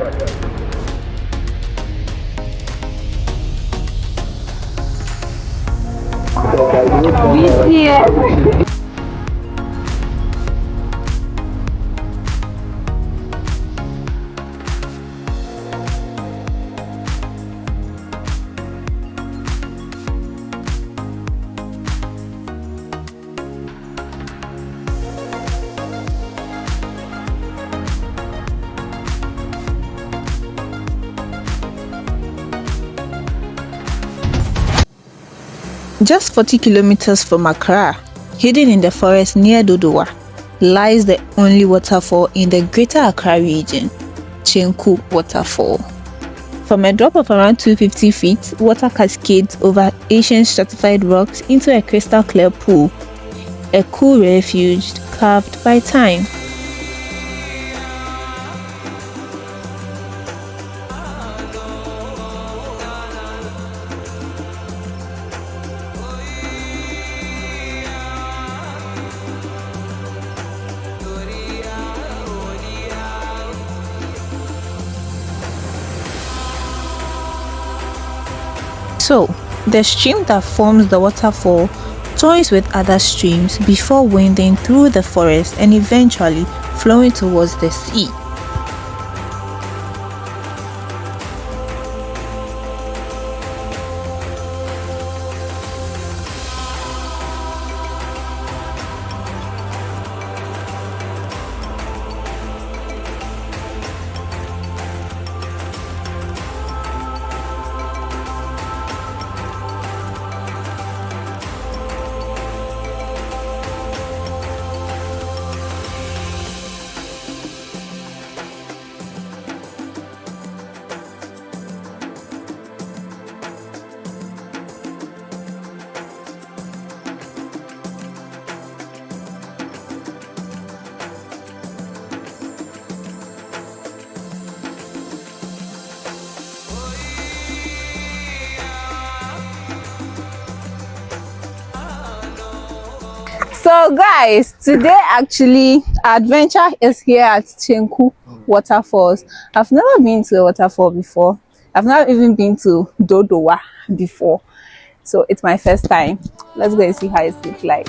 We see it. Just 40 kilometers from Accra, hidden in the forest near Dodowa, lies the only waterfall in the Greater Accra region, Chenku Waterfall. From a drop of around 250 feet, water cascades over ancient stratified rocks into a crystal clear pool, a cool refuge carved by time. So, the stream that forms the waterfall joins with other streams before winding through the forest and eventually flowing towards the sea. So guys, today actually our adventure is here at Chenku Waterfalls. I've never been to a waterfall before. I've not even been to Dodowa before. So it's my first time. Let's go and see how it looks like.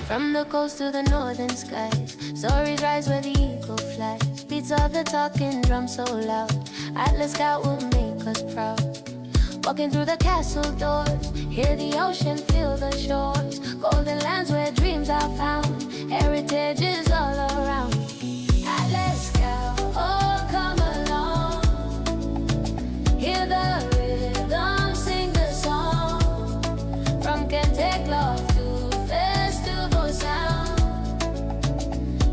From the coast to the northern skies, stories rise where the eagle flies. Beats of the talking drum so loud, Atlas Scout will make us proud. Walking through the castle doors, hear the ocean, feel the shores. Golden lands where dreams are found, heritage is all around. Atlas Scout, oh come along. Hear the rhythm, sing the song. From Kentucky Love to festival sound,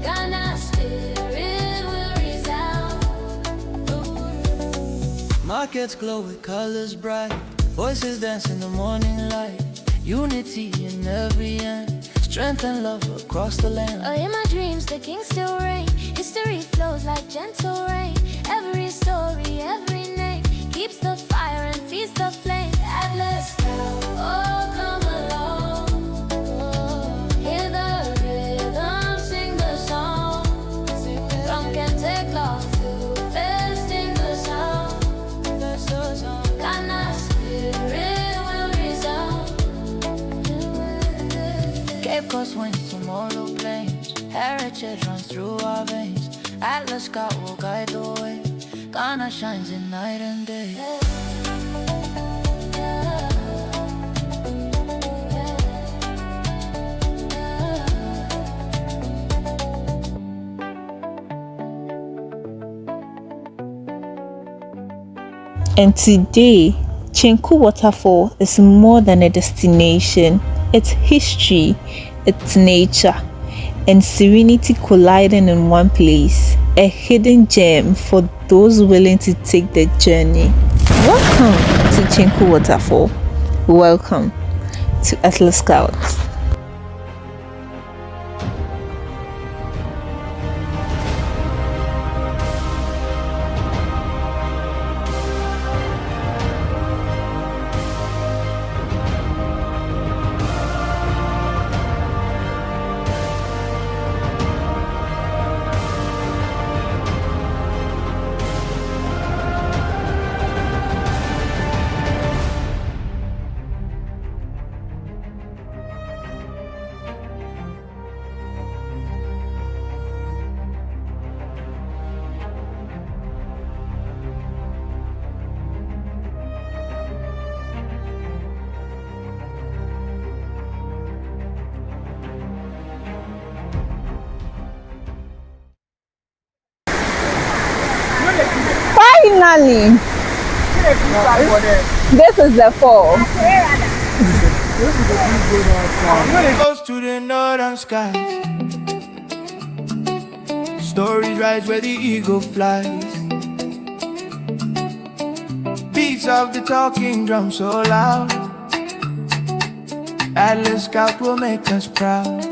Ghana spirit will resound. Markets glow with colors bright, voices dance in the morning light. Unity in every end, strength and love across the land. Oh, in my dreams the king still reign. History flows like gentle rain. Every story, every name keeps the fire and feeds the flame. Atlas Scout, oh come along. Hear the rhythm, sing the song. From Kentucky Love to fest in the sound. Ghana spirit will resound. Cape Coast winds, tomorrow plains, heritage runs through our veins. Atlas Scout will guide the way, Ghana shines in night and day. And today, Chenku Waterfall is more than a destination. It's history, it's nature, and serenity colliding in one place. A hidden gem for those willing to take the journey. Welcome to Chenku Waterfall. Welcome to Atlas Scouts. Finally, this is the fall. Close to the northern skies. Stories rise where the eagle flies. Beats of the talking drum so loud. Atlas Scout will make us proud.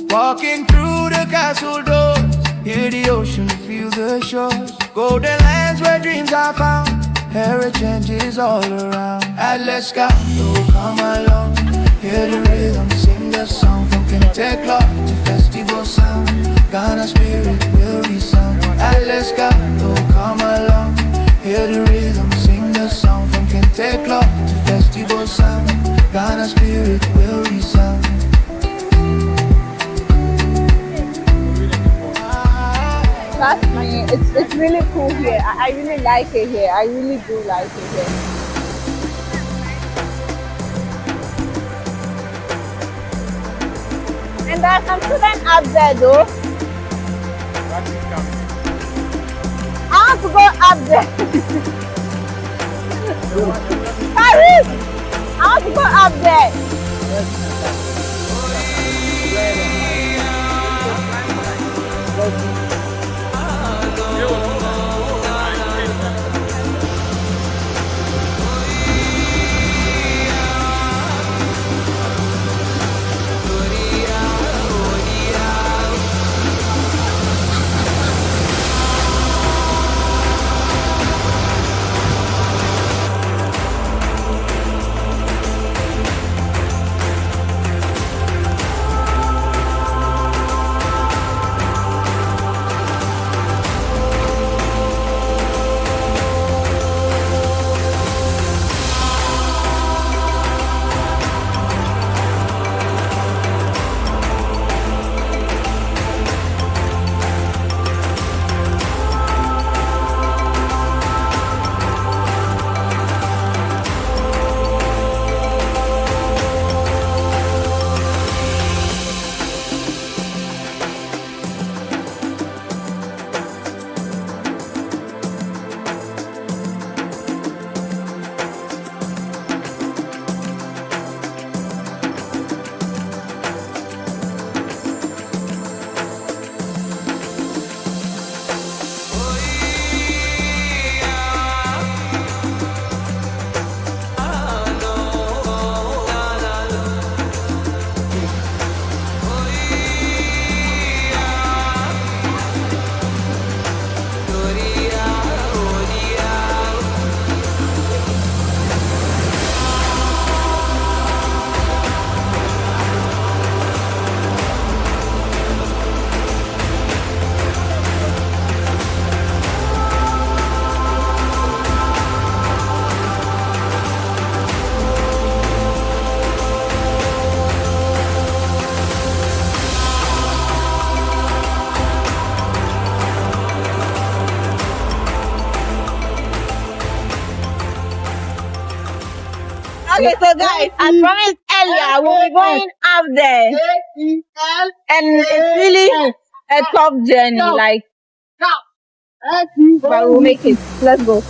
Walking through the castle doors, hear the ocean, feel the shores. Golden lands where dreams are found. Heritage is all around. Atlas Scout, oh come along. Hear the rhythm, sing the song. From Kente clock to festival sound, Ghana spirit will resound. Atlas Scout, oh come along. Hear the rhythm, sing the song. From Kente clock to festival sound, Ghana spirit will resound. Trust me, it's really cool here. I really like it here. I really do like it here. And there are some students up there though. I want to go up there. Paris! I want to go up there. Okay, so guys, I promised earlier we'll be going up there, and it's really a tough journey, like, but we'll make it. Let's go.